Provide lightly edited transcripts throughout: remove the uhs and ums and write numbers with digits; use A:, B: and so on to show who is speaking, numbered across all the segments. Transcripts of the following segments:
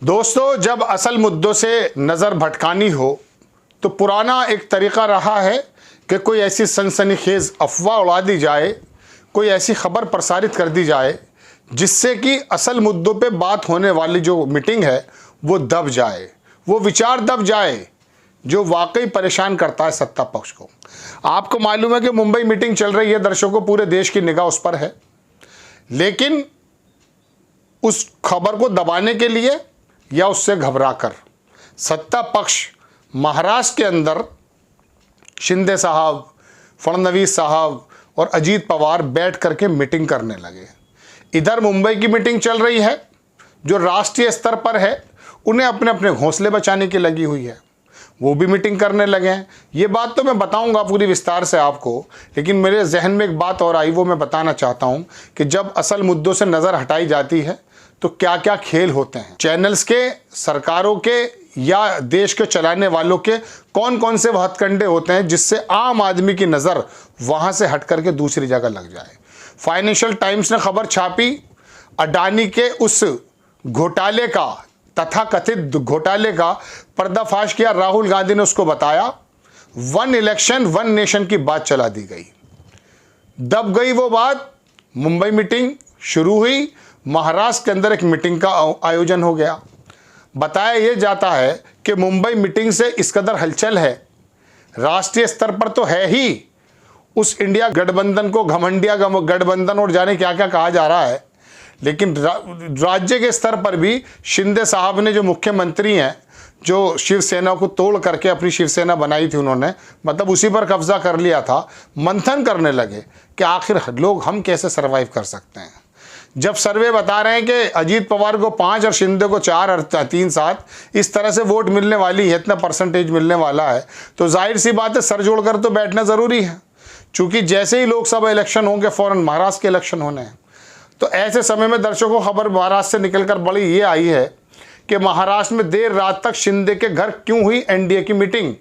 A: दोस्तों, जब असल मुद्दों से नज़र भटकानी हो तो पुराना एक तरीक़ा रहा है कि कोई ऐसी सनसनीखेज़ अफवाह उड़ा दी जाए, कोई ऐसी ख़बर प्रसारित कर दी जाए जिससे कि असल मुद्दों पे बात होने वाली जो मीटिंग है वो दब जाए, वो विचार दब जाए जो वाकई परेशान करता है सत्ता पक्ष को। आपको मालूम है कि मुंबई मीटिंग चल रही है, दर्शकों, पूरे देश की निगाह उस पर है, लेकिन उस खबर को दबाने के लिए या उससे घबराकर सत्ता पक्ष महाराष्ट्र के अंदर शिंदे साहब, फडणवीस साहब और अजीत पवार बैठ करके मीटिंग करने लगे। इधर मुंबई की मीटिंग चल रही है जो राष्ट्रीय स्तर पर है, उन्हें अपने अपने घोंसले बचाने की लगी हुई है, वो भी मीटिंग करने लगे हैं। ये बात तो मैं बताऊंगा पूरी विस्तार से आपको, लेकिन मेरे जहन में एक बात और आई, वो मैं बताना चाहता हूं कि जब असल मुद्दों से नज़र हटाई जाती है तो क्या क्या खेल होते हैं। चैनल्स के, सरकारों के या देश के चलाने वालों के कौन कौन से हथकंडे होते हैं जिससे आम आदमी की नज़र वहाँ से हट करके दूसरी जगह लग जाए। फाइनेंशियल टाइम्स ने खबर छापी, अडानी के उस घोटाले का, तथाकथित घोटाले का पर्दाफाश किया। राहुल गांधी ने उसको बताया, वन इलेक्शन वन नेशन की बात चला दी गई, दब गई वो बात। मुंबई मीटिंग शुरू हुई, महाराष्ट्र के अंदर एक मीटिंग का आयोजन हो गया। बताया ये जाता है कि मुंबई मीटिंग से इस कदर हलचल है, राष्ट्रीय स्तर पर तो है ही, उस इंडिया गठबंधन को घमंडिया गठबंधन और जाने क्या क्या कहा जा रहा है, लेकिन राज्य के स्तर पर भी शिंदे साहब ने, जो मुख्यमंत्री हैं, जो शिवसेना को तोड़ करके अपनी शिवसेना बनाई थी उन्होंने, मतलब उसी पर कब्जा कर लिया था, मंथन करने लगे कि आखिर लोग हम कैसे सरवाइव कर सकते हैं। जब सर्वे बता रहे हैं कि अजीत पवार को 5 और शिंदे को 4 और 3-7 इस तरह से वोट मिलने वाली है, इतना परसेंटेज मिलने वाला है, तो जाहिर सी बात है सर जोड़कर तो बैठना ज़रूरी है, क्योंकि जैसे ही लोकसभा इलेक्शन होंगे फ़ौरन महाराष्ट्र के इलेक्शन होने हैं। तो ऐसे समय में दर्शकों, खबर महाराष्ट्र से निकलकर बड़ी ये आई है कि महाराष्ट्र में देर रात तक शिंदे के घर क्यों हुई एनडीए की मीटिंग,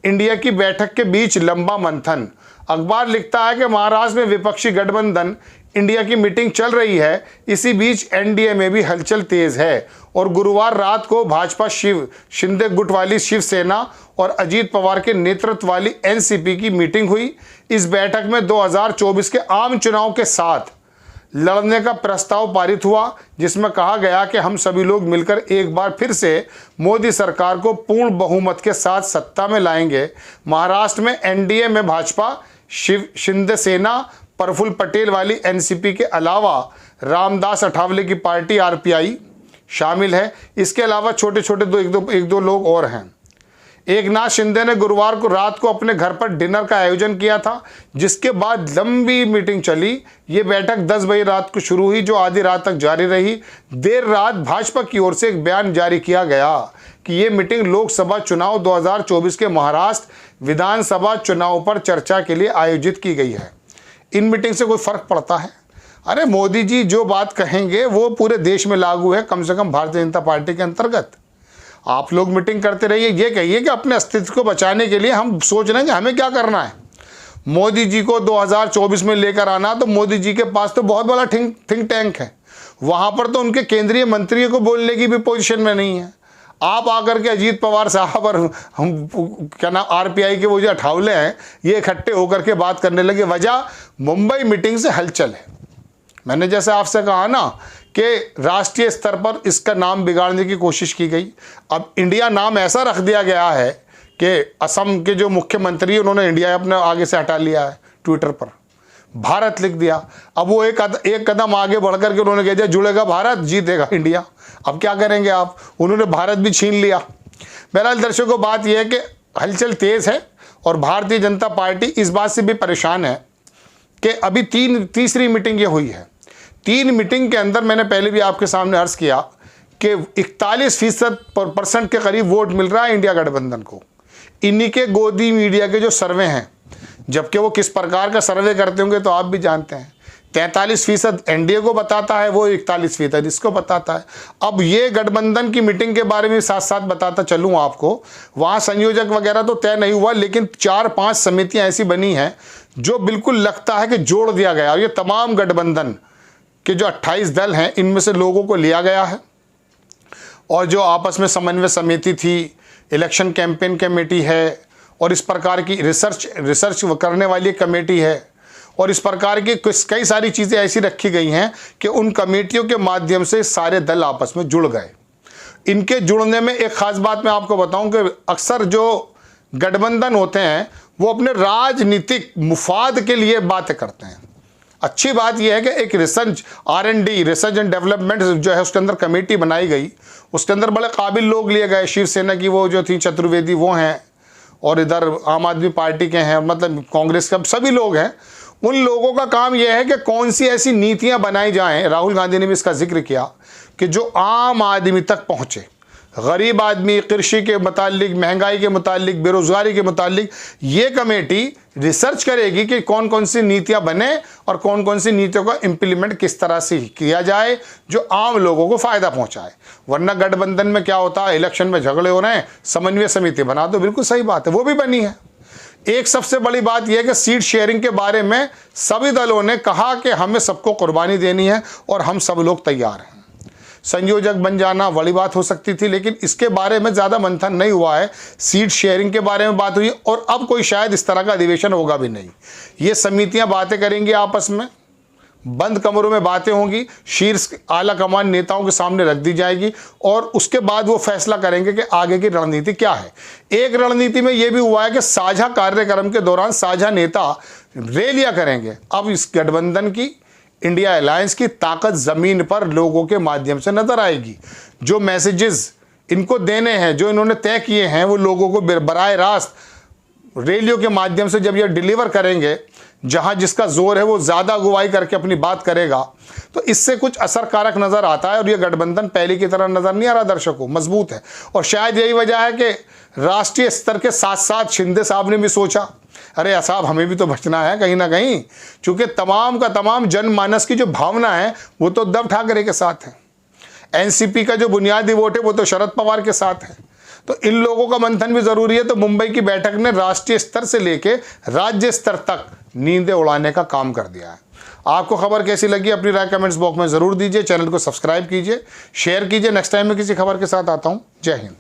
A: इंडिया की बैठक के बीच लंबा मंथन। अखबार लिखता है कि महाराष्ट्र में विपक्षी गठबंधन इंडिया की मीटिंग चल रही है, इसी बीच एनडीए में भी हलचल तेज है और गुरुवार रात को भाजपा शिंदे गुट वाली शिवसेना और अजीत पवार के नेतृत्व वाली एनसीपी की मीटिंग हुई। इस बैठक में 2024 के आम चुनाव के साथ लड़ने का प्रस्ताव पारित हुआ, जिसमें कहा गया कि हम सभी लोग मिलकर एक बार फिर से मोदी सरकार को पूर्ण बहुमत के साथ सत्ता में लाएंगे। महाराष्ट्र में एनडीए में भाजपा शिंदे सेना, प्रफुल्ल पटेल वाली एनसीपी के अलावा रामदास अठावले की पार्टी आरपीआई शामिल है। इसके अलावा छोटे छोटे एक दो लोग और हैं। एकनाथ शिंदे ने गुरुवार को रात को अपने घर पर डिनर का आयोजन किया था, जिसके बाद लंबी मीटिंग चली। ये बैठक 10 बजे रात को शुरू हुई, जो आधी रात तक जारी रही। देर रात भाजपा की ओर से एक बयान जारी किया गया कि ये मीटिंग लोकसभा चुनाव 2024 के महाराष्ट्र विधानसभा चुनाव पर चर्चा के लिए आयोजित की गई है। इन मीटिंग से कोई फ़र्क पड़ता है? अरे मोदी जी जो बात कहेंगे वो पूरे देश में लागू है, कम से कम भारतीय जनता पार्टी के अंतर्गत। आप लोग मीटिंग करते रहिए, ये कहिए कि अपने अस्तित्व को बचाने के लिए हम सोच रहे हैं कि हमें क्या करना है। मोदी जी को 2024 में लेकर आना, तो मोदी जी के पास तो बहुत बड़ा थिंक टैंक है, वहाँ पर तो उनके केंद्रीय मंत्रियों को बोलने की भी पोजीशन में नहीं है। आप आकर के अजीत पवार साहब और हम क्या नाम आरपीआई के वो जो अठावले हैं, ये इकट्ठे होकर के बात करने लगे। वजह मुंबई मीटिंग से हलचल है। मैंने जैसे आपसे कहा ना कि राष्ट्रीय स्तर पर इसका नाम बिगाड़ने की कोशिश की गई। अब इंडिया नाम ऐसा रख दिया गया है कि असम के जो मुख्यमंत्री, उन्होंने इंडिया अपने आगे से हटा लिया है, ट्विटर पर भारत लिख दिया। अब वो एक कदम आगे बढ़ करके उन्होंने कह दिया, जुड़ेगा भारत जीतेगा इंडिया। अब क्या करेंगे आप, उन्होंने भारत भी छीन लिया। बहरहाल दर्शकों, बात यह है कि हलचल तेज़ है और भारतीय जनता पार्टी इस बात से भी परेशान है कि अभी तीसरी मीटिंग ये हुई है। 3 मीटिंग के अंदर मैंने पहले भी आपके सामने अर्ज़ किया कि 41% के करीब वोट मिल रहा है इंडिया गठबंधन को। इन्हीं के गोदी मीडिया के जो सर्वे हैं, जबकि वो किस प्रकार का सर्वे करते होंगे तो आप भी जानते हैं। 43% एनडीए को बताता है, वो 41% इसको बताता है। अब ये गठबंधन की मीटिंग के बारे में साथ साथ बताता चलूँ आपको, वहाँ संयोजक वगैरह तो तय नहीं हुआ, लेकिन 4-5 समितियाँ ऐसी बनी हैं जो बिल्कुल लगता है कि जोड़ दिया गया। और ये तमाम गठबंधन के जो 28 दल हैं, इनमें से लोगों को लिया गया है। और जो आपस में समन्वय समिति थी, इलेक्शन कैंपेन कमेटी है, और इस प्रकार की रिसर्च करने वाली कमेटी है, और इस प्रकार की कई सारी चीज़ें ऐसी रखी गई हैं कि उन कमेटियों के माध्यम से सारे दल आपस में जुड़ गए। इनके जुड़ने में एक ख़ास बात मैं आपको बताऊं कि अक्सर जो गठबंधन होते हैं वो अपने राजनीतिक मुफाद के लिए बातें करते हैं। अच्छी बात यह है कि एक रिसर्च एंड डेवलपमेंट जो है उसके अंदर कमेटी बनाई गई, उसके अंदर बड़े काबिल लोग लिए गए। शिवसेना की वो जो थी चतुर्वेदी वो हैं, और इधर आम आदमी पार्टी के हैं, मतलब कांग्रेस के सभी लोग हैं। उन लोगों का काम यह है कि कौन सी ऐसी नीतियां बनाई जाएं, राहुल गांधी ने भी इसका जिक्र किया, कि जो आम आदमी तक पहुंचे। गरीब आदमी, कृषि के मुतालिक, महंगाई के मुतालिक, बेरोजगारी के मुतालिक ये कमेटी रिसर्च करेगी कि कौन कौन सी नीतियां बने और कौन कौन सी नीतियों का इम्प्लीमेंट किस तरह से किया जाए जो आम लोगों को फ़ायदा पहुंचाए। वरना गठबंधन में क्या होता है, इलेक्शन में झगड़े हो रहे हैं, समन्वय समिति बना दो, बिल्कुल सही बात है, वो भी बनी है। एक सबसे बड़ी बात यह है कि सीट शेयरिंग के बारे में सभी दलों ने कहा कि हमें सबको कुर्बानी देनी है और हम सब लोग तैयार हैं। संयोजक बन जाना बड़ी बात हो सकती थी, लेकिन इसके बारे में ज़्यादा मंथन नहीं हुआ है। सीट शेयरिंग के बारे में बात हुई, और अब कोई शायद इस तरह का अधिवेशन होगा भी नहीं। ये समितियां बातें करेंगी आपस में, बंद कमरों में बातें होंगी, शीर्ष आला कमान नेताओं के सामने रख दी जाएगी, और उसके बाद वो फैसला करेंगे कि आगे की रणनीति क्या है। एक रणनीति में ये भी हुआ है कि साझा कार्यक्रम के दौरान साझा नेता रैलियां करेंगे। अब इस गठबंधन की, इंडिया अलायंस की ताकत ज़मीन पर लोगों के माध्यम से नजर आएगी। जो मैसेजेस इनको देने हैं, जो इन्होंने तय किए हैं, वो लोगों को बराह रास्त रैलियों के माध्यम से जब ये डिलीवर करेंगे, जहां जिसका जोर है वो ज़्यादा अगुवाई करके अपनी बात करेगा, तो इससे कुछ असर कारक नज़र आता है। और ये गठबंधन पहले की तरह नज़र नहीं आ रहा दर्शकों, मजबूत है। और शायद यही वजह है कि राष्ट्रीय स्तर के साथ साथ शिंदे साहब ने भी सोचा, अरे साहब हमें भी तो बचना है कहीं ना कहीं, क्योंकि तमाम का तमाम जनमानस की जो भावना है वो तो उद्धव ठाकरे के साथ है। एनसीपी का जो बुनियादी वोट है वो तो शरद पवार के साथ है। तो इन लोगों का मंथन भी ज़रूरी है। तो मुंबई की बैठक ने राष्ट्रीय स्तर से लेके राज्य स्तर तक नींदें उड़ाने का काम कर दिया है। आपको खबर कैसी लगी अपनी राय कमेंट्स बॉक्स में ज़रूर दीजिए। चैनल को सब्सक्राइब कीजिए, शेयर कीजिए। नेक्स्ट टाइम मैं किसी खबर के साथ आता हूँ। जय हिंद।